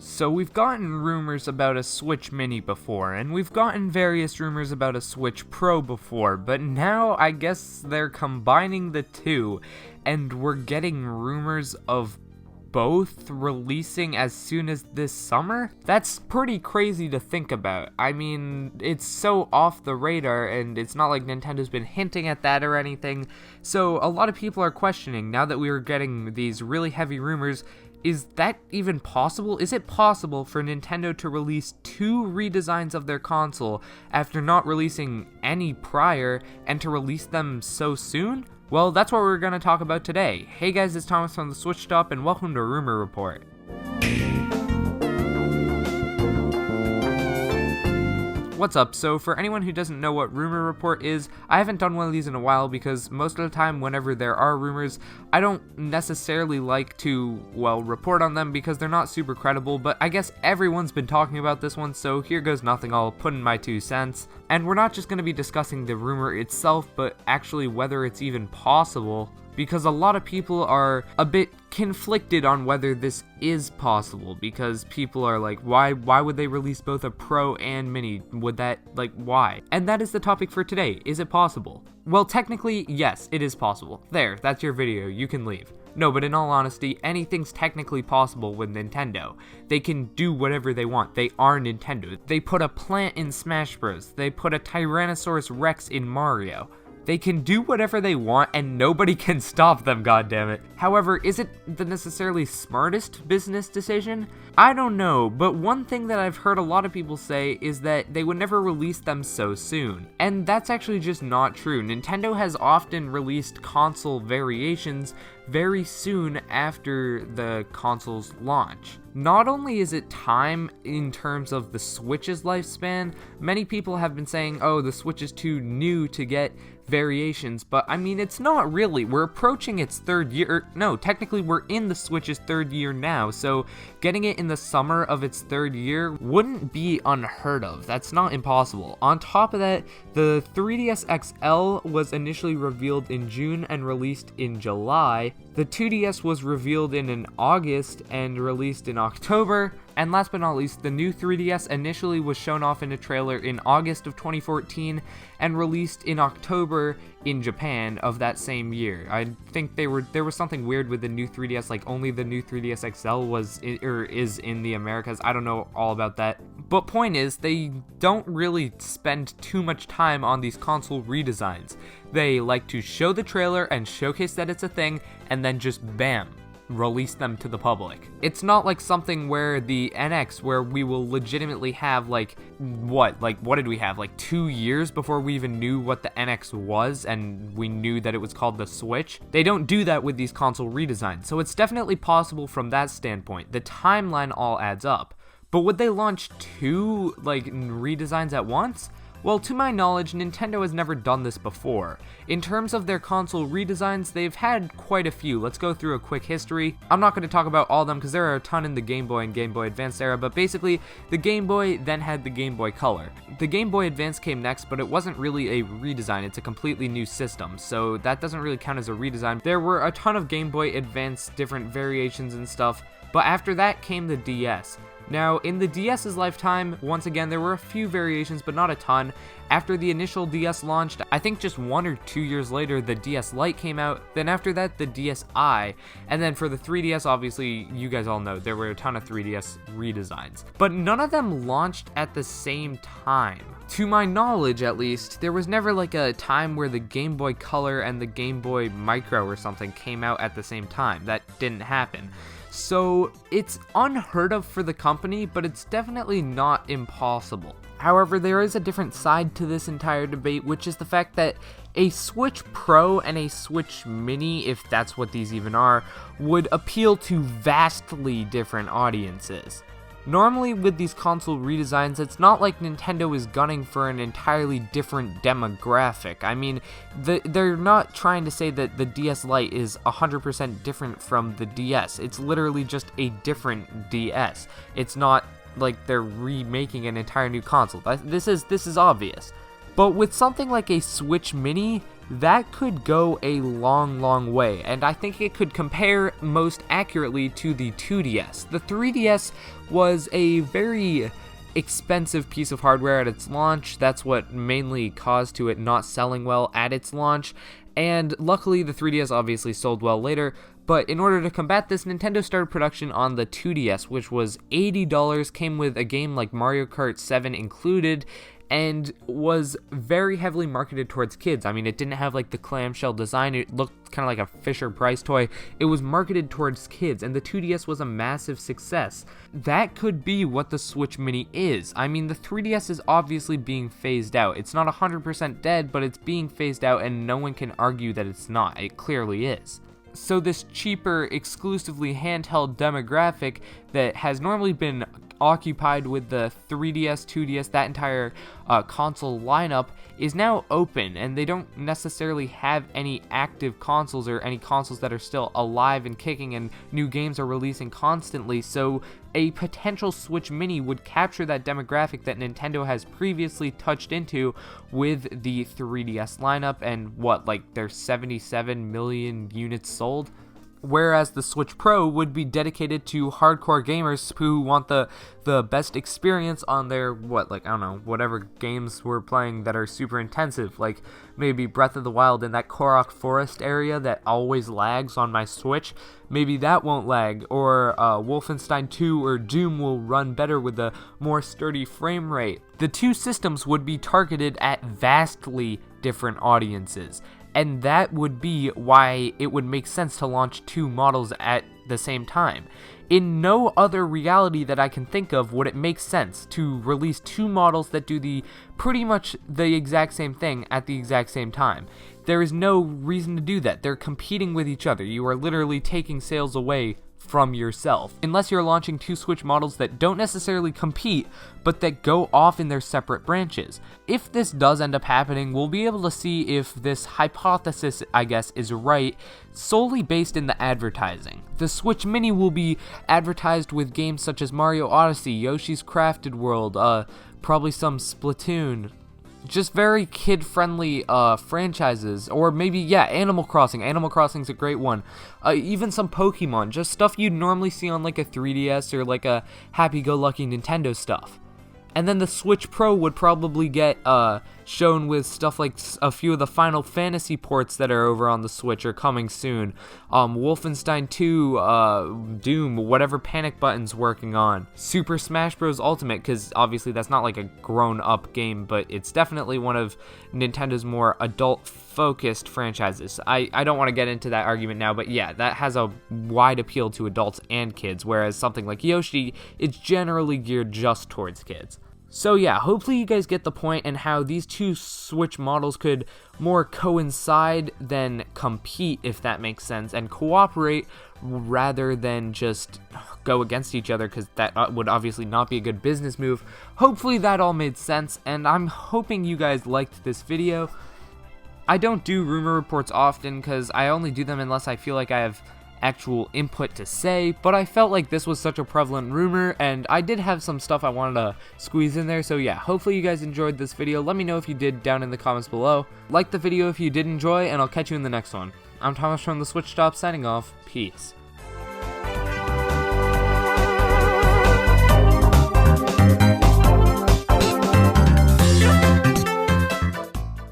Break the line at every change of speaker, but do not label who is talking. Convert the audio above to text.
So we've gotten rumors about a Switch Mini before, and we've gotten various rumors about a Switch Pro before, but now I guess they're combining the two, and we're getting rumors of both releasing as soon as this summer? That's pretty crazy to think about. I mean, it's so off the radar, and it's not like Nintendo's been hinting at that or anything, so a lot of people are questioning, now that we are getting these really heavy rumors, is that even possible? Is it possible for Nintendo to release two redesigns of their console after not releasing any prior, and to release them so soon? Well, that's what we're going to talk about today. Hey guys, it's Thomas from the Switch Stop, and welcome to Rumor Report. What's up? So for anyone who doesn't know what Rumor Report is, I haven't done one of these in a while because most of the time whenever there are rumors, I don't necessarily like to, well, report on them because they're not super credible, but I guess everyone's been talking about this one, so here goes nothing, I'll put in my 2 cents. And we're not just going to be discussing the rumor itself, but actually whether it's even possible, because a lot of people are a bit conflicted on whether this is possible, because people are like, why would they release both a Pro and Mini? Would that, like, why? And that is the topic for today. Is it possible? Well, technically, yes, it is possible. There, that's your video, you can leave. No, but in all honesty, anything's technically possible with Nintendo. They can do whatever they want. They are Nintendo. They put a plant in Smash Bros. They put a Tyrannosaurus Rex in Mario. They can do whatever they want and nobody can stop them, goddammit. However, is it the necessarily smartest business decision? I don't know, but one thing that I've heard a lot of people say is that they would never release them so soon. And that's actually just not true. Nintendo has often released console variations very soon after the console's launch. Not only is it time in terms of the Switch's lifespan, many people have been saying, oh, the Switch is too new to get variations, but I mean, it's not really. We're approaching its 3rd year. No, technically we're in the Switch's 3rd year now, so getting it in the summer of its 3rd year wouldn't be unheard of. That's not impossible. On top of that, the 3DS XL was initially revealed in June and released in July. The 2DS was revealed in August and released in October. And last but not least, the new 3DS initially was shown off in a trailer in August of 2014 and released in October in Japan of that same year. I think there was something weird with the new 3DS, like only the new 3DS XL is in the Americas. I don't know all about that. But point is, they don't really spend too much time on these console redesigns. They like to show the trailer and showcase that it's a thing, and then just bam, release them to the public. It's not like something where the NX, where we will legitimately have what did we have, like 2 years before we even knew what the NX was and we knew that it was called the Switch. They don't do that with these console redesigns, so it's definitely possible from that standpoint. The timeline all adds up. But would they launch 2 redesigns at once? Well, to my knowledge, Nintendo has never done this before. In terms of their console redesigns, they've had quite a few. Let's go through a quick history. I'm not going to talk about all of them because there are a ton in the Game Boy and Game Boy Advance era, but basically, the Game Boy then had the Game Boy Color. The Game Boy Advance came next, but it wasn't really a redesign. It's a completely new system, so that doesn't really count as a redesign. There were a ton of Game Boy Advance different variations and stuff, but after that came the DS. Now, in the DS's lifetime, once again, there were a few variations, but not a ton. After the initial DS launched, I think just 1 or 2 years later, the DS Lite came out, then after that, the DSi, and then for the 3DS, obviously, you guys all know, there were a ton of 3DS redesigns. But none of them launched at the same time. To my knowledge, at least, there was never like a time where the Game Boy Color and the Game Boy Micro or something came out at the same time. That didn't happen. So it's unheard of for the company, but it's definitely not impossible. However, there is a different side to this entire debate, which is the fact that a Switch Pro and a Switch Mini, if that's what these even are, would appeal to vastly different audiences. Normally with these console redesigns, it's not like Nintendo is gunning for an entirely different demographic. I mean, they're not trying to say that the DS Lite is 100% different from the DS. It's literally just a different DS. It's not like they're remaking an entire new console. This is obvious. But with something like a Switch Mini, that could go a long way, and I think it could compare most accurately to the 2DS. The 3DS was a very expensive piece of hardware at its launch. That's what mainly caused to it not selling well at its launch, and luckily the 3DS obviously sold well later. But in order to combat this, Nintendo started production on the 2DS, which was $80, came with a game like Mario Kart 7 included, and was very heavily marketed towards kids. I mean, it didn't have like the clamshell design, it looked kind of like a Fisher-Price toy. It was marketed towards kids, and the 2DS was a massive success. That could be what the Switch Mini is. I mean, the 3DS is obviously being phased out. It's not 100% dead, but it's being phased out, and no one can argue that it's not. It clearly is. So this cheaper, exclusively handheld demographic that has normally been occupied with the 3DS, 2DS, that entire console lineup is now open, and they don't necessarily have any active consoles or any consoles that are still alive and kicking, and new games are releasing constantly. So a potential Switch Mini would capture that demographic that Nintendo has previously touched into with the 3DS lineup, and there's 77 million units sold. Whereas the Switch Pro would be dedicated to hardcore gamers who want the best experience on their, whatever games we're playing that are super intensive, like maybe Breath of the Wild in that Korok Forest area that always lags on my Switch. Maybe that won't lag, or Wolfenstein 2 or Doom will run better with a more sturdy frame rate. The two systems would be targeted at vastly different audiences, and that would be why it would make sense to launch two models at the same time. In no other reality that I can think of would it make sense to release two models that do pretty much the exact same thing at the exact same time. There is no reason to do that. They're competing with each other. You are literally taking sales away from yourself, unless you're launching two Switch models that don't necessarily compete, but that go off in their separate branches. If this does end up happening, we'll be able to see if this hypothesis, I guess, is right, solely based in the advertising. The Switch Mini will be advertised with games such as Mario Odyssey, Yoshi's Crafted World, probably some Splatoon, just very kid-friendly franchises, or maybe, Animal Crossing. Animal Crossing's a great one. Even some Pokemon, just stuff you'd normally see on like a 3DS or like a happy-go-lucky Nintendo stuff. And then the Switch Pro would probably get shown with stuff like a few of the Final Fantasy ports that are over on the Switch are coming soon. Wolfenstein 2, Doom, whatever Panic Button's working on. Super Smash Bros. Ultimate, because obviously that's not like a grown-up game, but it's definitely one of Nintendo's more adult-focused franchises. I don't want to get into that argument now, but yeah, that has a wide appeal to adults and kids, whereas something like Yoshi, it's generally geared just towards kids. So yeah, hopefully you guys get the point and how these two Switch models could more coincide than compete, if that makes sense, and cooperate rather than just go against each other, because that would obviously not be a good business move. Hopefully that all made sense, and I'm hoping you guys liked this video. I don't do rumor reports often because I only do them unless I feel like I have actual input to say, but I felt like this was such a prevalent rumor, and I did have some stuff I wanted to squeeze in there. So yeah, hopefully you guys enjoyed this video. Let me know if you did down in the comments below. Like the video if you did enjoy, and I'll catch you in the next one. I'm Thomas from the Switch Shop signing off. Peace.